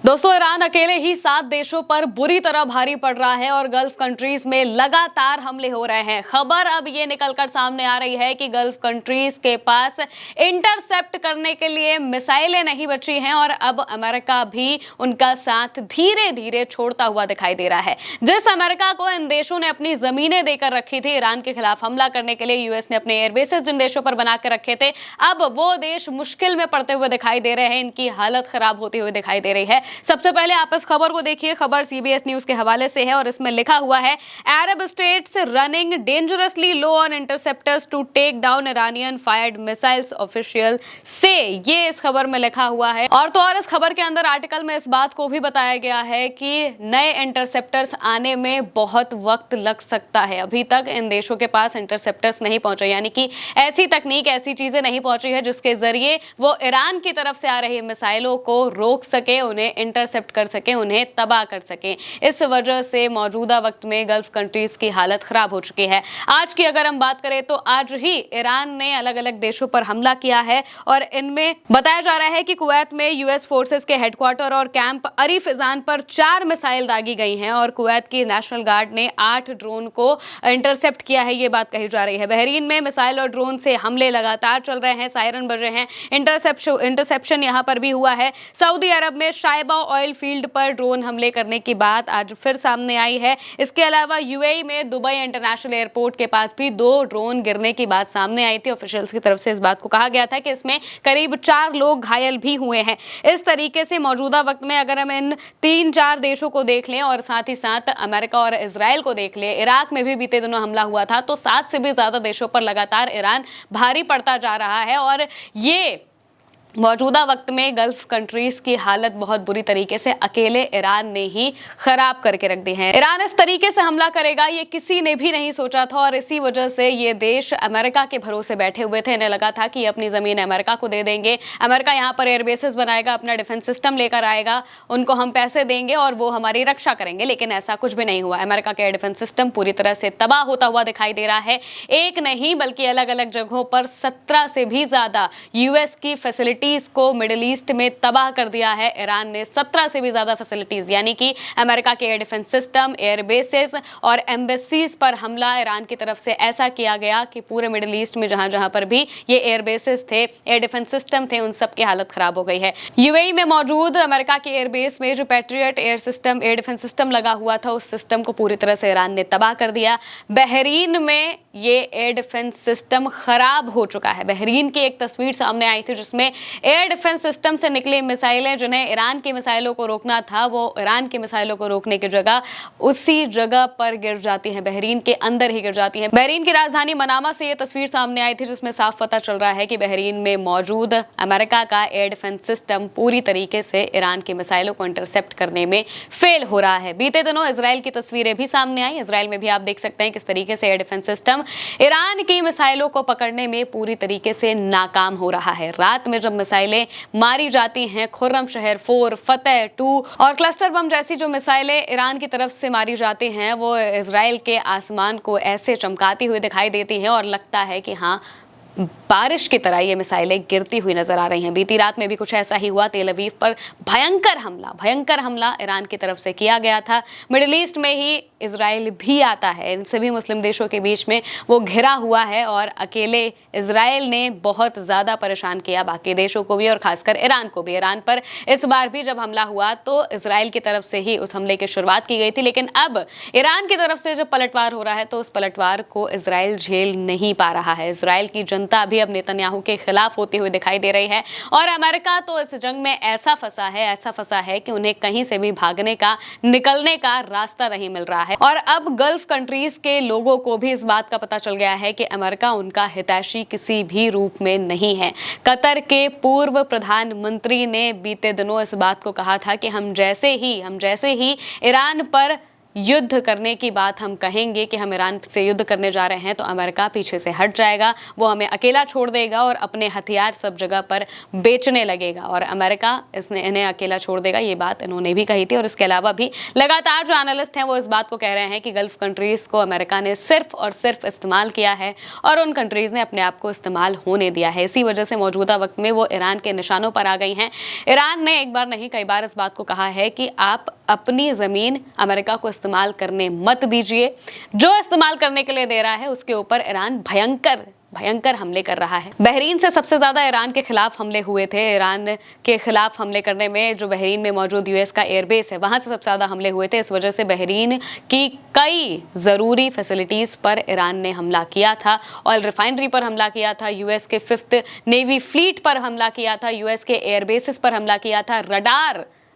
दोस्तों, ईरान अकेले ही 7 देशों पर बुरी तरह भारी पड़ रहा है और गल्फ कंट्रीज में लगातार हमले हो रहे हैं। खबर अब ये निकलकर सामने आ रही है कि गल्फ कंट्रीज के पास इंटरसेप्ट करने के लिए मिसाइलें नहीं बची हैं और अब अमेरिका भी उनका साथ धीरे धीरे छोड़ता हुआ दिखाई दे रहा है। जिस अमेरिका को इन देशों ने अपनी जमीनें देकर रखी थी ईरान के खिलाफ हमला करने के लिए, यूएस ने अपने एयरबेसेस जिन देशों पर बना कर रखे थे, अब वो देश मुश्किल में पड़ते हुए दिखाई दे रहे हैं। इनकी हालत खराब होती हुई दिखाई दे रही है। सबसे पहले आप इस खबर को देखिए। खबर सीबीएस न्यूज के हवाले से है और इसमें लिखा हुआ है, Arab states running dangerously low on interceptors to take down Iranian fired missiles, official से। ये इस खबर में लिखा हुआ है। और तो और इस खबर के अंदर आर्टिकल में इस बात को भी बताया गया है कि नए इंटरसेप्टर्स आने में बहुत वक्त लग सकता है। अभी तक इन देशों के पास इंटरसेप्टर्स नहीं पहुंचे, यानी कि ऐसी तकनीक, ऐसी चीजें नहीं पहुंची है जिसके जरिए वो ईरान की तरफ से आ रही मिसाइलों को रोक सके, उन्हें इंटरसेप्ट कर सके, उन्हें तबाह कर सके। इस वजह से मौजूदा वक्त में गल्फ कंट्रीज की हालत खराब हो चुकी है। आज की अगर हम बात करें तो आज ही ईरान ने अलग अलग देशों पर हमला किया है और इनमें बताया जा रहा है कि कुवैत में यूएस फोर्सेस के हेडक्वार्टर और कैंप अरीफिजान पर 4 मिसाइल दागी गई हैं और कुवैत की नेशनल गार्ड ने 8 ड्रोन को इंटरसेप्ट किया है, ये बात कही जा रही है। बहरीन में मिसाइल और ड्रोन से हमले लगातार चल रहे हैं, सायरन बज रहे हैं, इंटरसेप्शन यहां पर भी हुआ है। सऊदी अरब में शाइबा ऑयल फील्ड पर ड्रोन हमले करने की बात आज फिर सामने आई है। इसके अलावा यूएई में दुबई इंटरनेशनल एयरपोर्ट के पास भी 2 ड्रोन गिरने की बात सामने आई थी। ऑफिशियल्स की तरफ से इस बात को कहा गया था कि इसमें करीब 4 लोग घायल भी हुए हैं। इस तरीके से मौजूदा वक्त में अगर हम इन 3-4 देशों को देख लें और साथ ही साथ अमेरिका और इजराइल को देख लें, इराक में भी बीते दिनों हमला हुआ था, तो 7 से भी ज्यादा देशों पर लगातार ईरान भारी पड़ता जा रहा है और ये मौजूदा वक्त में गल्फ कंट्रीज की हालत बहुत बुरी तरीके से अकेले ईरान ने ही खराब करके रख दी है। ईरान इस तरीके से हमला करेगा ये किसी ने भी नहीं सोचा था और इसी वजह से ये देश अमेरिका के भरोसे बैठे हुए थे। इन्हें लगा था कि अपनी जमीन अमेरिका को दे देंगे, अमेरिका यहाँ पर एयरबेसेस बनाएगा, अपना डिफेंस सिस्टम लेकर आएगा, उनको हम पैसे देंगे और वो हमारी रक्षा करेंगे। लेकिन ऐसा कुछ भी नहीं हुआ। अमेरिका का डिफेंस सिस्टम पूरी तरह से तबाह होता हुआ दिखाई दे रहा है। एक नहीं बल्कि अलग अलग जगहों पर 17 से भी ज्यादा यूएस की फैसिलिटी को मिडिल ईस्ट में तबाह कर दिया है ईरान ने। 17 से भी ज्यादा फैसिलिटीज, यानी कि अमेरिका के air defence system, air bases और एम्बेसीज पर हमला ईरान की तरफ से ऐसा किया गया कि पूरे मिडिल ईस्ट में जहां जहां पर भी ये एयर बेसेस थे, एयर डिफेंस सिस्टम थे, उन सब की हालत खराब हो गई है। यूएई में मौजूद अमेरिका के एयरबेस में जो patriot air system, air defence system लगा हुआ था, उस सिस्टम को पूरी तरह से ईरान ने तबाह कर दिया। बहरीन में ये एयर डिफेंस सिस्टम खराब हो चुका है। बहरीन की एक तस्वीर सामने आई थी जिसमें एयर डिफेंस सिस्टम से निकली मिसाइलें, जिन्हें ईरान की मिसाइलों को रोकना था, वो ईरान की मिसाइलों को रोकने की जगह उसी जगह पर गिर जाती हैं, बहरीन के अंदर ही गिर जाती हैं। बहरीन की राजधानी मनामा से ये तस्वीर सामने आई थी जिसमें साफ पता चल रहा है कि बहरीन में मौजूद अमेरिका का एयर डिफेंस सिस्टम पूरी तरीके से ईरान की मिसाइलों को इंटरसेप्ट करने में फेल हो रहा है। बीते दिनों इजराइल की तस्वीरें भी सामने आई। इजराइल में भी आप देख सकते हैं किस तरीके से एयर डिफेंस सिस्टम ईरान की मिसाइलों को पकड़ने में पूरी तरीके से नाकाम हो रहा है। रात में जब मिसाइलें मारी जाती हैं, खुर्रम शहर 4, फतेह 2 और क्लस्टर बम जैसी जो मिसाइलें ईरान की तरफ से मारी जाती हैं, वो इजराइल के आसमान को ऐसे चमकाती हुई दिखाई देती हैं और लगता है कि हाँ, बारिश की तरह ये मिसाइलें गिरती हुई नजर आ रही हैं। बीती रात में भी कुछ ऐसा ही हुआ। तेल अवीव पर भयंकर हमला ईरान की तरफ से किया गया था। मिडिल ईस्ट में ही इजराइल भी आता है, इन सभी मुस्लिम देशों के बीच में वो घिरा हुआ है और अकेले इजराइल ने बहुत ज्यादा परेशान किया बाकी देशों को भी और खासकर ईरान को भी। ईरान पर इस बार भी जब हमला हुआ तो इजराइल की तरफ से ही उस हमले की शुरुआत की गई थी, लेकिन अब ईरान की तरफ से जब पलटवार हो रहा है तो उस पलटवार को इजराइल झेल नहीं पा रहा है। इजराइल की जनता भी अब नेतन्याहू के खिलाफ होती हुई दिखाई दे रही है और अमेरिका तो इस जंग में ऐसा फंसा है कि उन्हें कहीं से भी भागने का, निकलने का रास्ता नहीं मिल रहा है। और अब गल्फ कंट्रीज के लोगों को भी इस बात का पता चल गया है कि अमेरिका उनका हितैषी किसी भी रूप में नहीं है। कतर के पूर्व प्रधानमंत्री ने बीते दिनों इस बात को कहा था कि हम जैसे ही ईरान पर युद्ध करने की बात हम कहेंगे कि हम ईरान से युद्ध करने जा रहे हैं तो अमेरिका पीछे से हट जाएगा, वो हमें अकेला छोड़ देगा और अपने हथियार सब जगह पर बेचने लगेगा और अमेरिका इन्हें अकेला छोड़ देगा। ये बात इन्होंने भी कही थी। और इसके अलावा भी लगातार जो एनालिस्ट हैं वो इस बात को कह रहे हैं कि गल्फ कंट्रीज को अमेरिका ने सिर्फ और सिर्फ इस्तेमाल किया है और उन कंट्रीज ने अपने आप को इस्तेमाल होने दिया है। इसी वजह से मौजूदा वक्त में वो ईरान के निशानों पर आ गई हैं। ईरान ने एक बार नहीं कई बार इस बात को कहा है कि आप अपनी जमीन अमेरिका को इस्तेमाल करने मत दीजिए। जो इस्तेमाल करने के लिए दे रहा है उसके ऊपर ईरान भयंकर हमले कर रहा है। बहरीन से सबसे ज्यादा ईरान के खिलाफ हमले हुए थे। ईरान के खिलाफ हमले करने में जो बहरीन में मौजूद यूएस का एयरबेस है वहां से सबसे ज्यादा हमले हुए थे। इस वजह से बहरीन की कई जरूरी फैसिलिटीज पर ईरान ने हमला किया था। ऑयल रिफाइनरी पर हमला किया था, यूएस के 5th नेवी फ्लीट पर हमला किया था, यूएस के एयरबेसिस पर हमला किया था,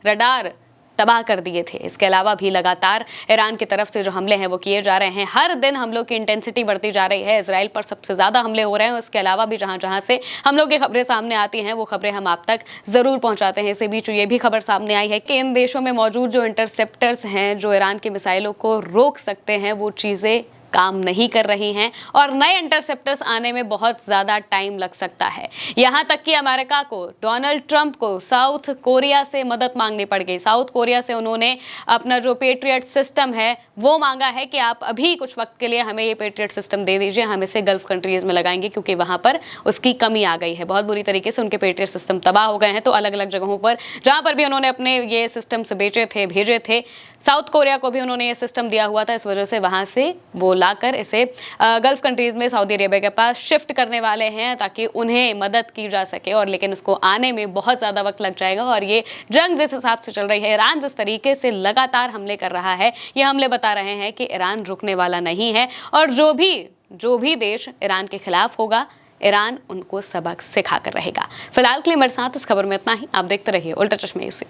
रडार तबाह कर दिए थे। इसके अलावा भी लगातार ईरान की तरफ से जो हमले हैं वो किए जा रहे हैं। हर दिन हमलों की इंटेंसिटी बढ़ती जा रही है। इजराइल पर सबसे ज्यादा हमले हो रहे हैं। इसके अलावा भी जहां जहां से हमलों की खबरें सामने आती हैं वो खबरें हम आप तक जरूर पहुंचाते हैं। इसी बीच ये भी खबर सामने आई है कि इन देशों में मौजूद जो इंटरसेप्टर्स हैं जो ईरान की मिसाइलों को रोक सकते हैं वो चीजें काम नहीं कर रही हैं और नए इंटरसेप्टर्स आने में बहुत ज़्यादा टाइम लग सकता है। यहाँ तक कि अमेरिका को, डोनाल्ड ट्रंप को साउथ कोरिया से मदद मांगनी पड़ गई। साउथ कोरिया से उन्होंने अपना जो पेट्रियट सिस्टम है वो मांगा है कि आप अभी कुछ वक्त के लिए हमें ये पेट्रियट सिस्टम दे दीजिए, हम इसे गल्फ कंट्रीज़ में लगाएंगे क्योंकि वहाँ पर उसकी कमी आ गई है। बहुत बुरी तरीके से उनके पेट्रियट सिस्टम तबाह हो गए हैं। तो अलग अलग जगहों पर जहाँ पर भी उन्होंने अपने ये सिस्टम्स बेचे थे, भेजे थे, साउथ कोरिया को भी उन्होंने ये सिस्टम दिया हुआ था। इस वजह से वहाँ से वो लाकर इसे गल्फ कंट्रीज में सऊदी अरेबिया के पास शिफ्ट करने वाले हैं ताकि उन्हें मदद की जा सके। और लेकिन उसको आने में बहुत ज़्यादा वक्त लग जाएगा। और ये जंग जिस हिसाब से चल रही है, ईरान जिस तरीके से लगातार हमले कर रहा है, ये हमले बता रहे हैं कि ईरान रुकने वाला नहीं है। और जो भी देश ईरान के खिलाफ होगा, ईरान उनको सबक सिखा कर रहेगा। फिलहाल के लिए मेरे साथ इस खबर में इतना ही। आप देखते रहिए उल्टा चश्मा यूसी।